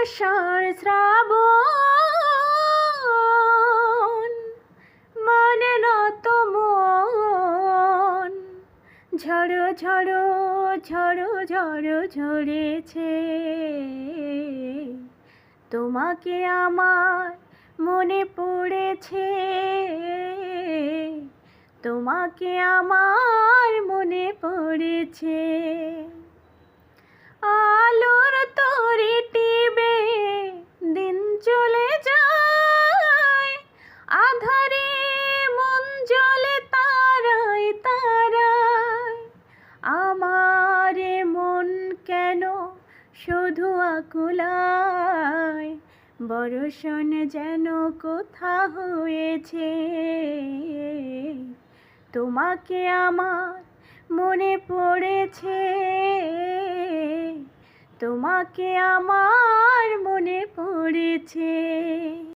আষাঢ় শ্রাবণ মানে নত মন ঝড়ো ঝড়ো ঝড়ো ঝড়ো ঝরেছে। তোমাকে আমার মনে পড়েছে, তোমাকে আমার মনে পড়েছে। আলোর তরি টিবে দিন চলে যায়, আধারে মন জ্বলে তারায় তারায়। আমার মন কেন শুধু আকুলায়, বর্ষণ যেন কোথা হয়েছে। তোমাকে আমার মনে পড়েছে, তোমাকে আমার মনে পড়েছে।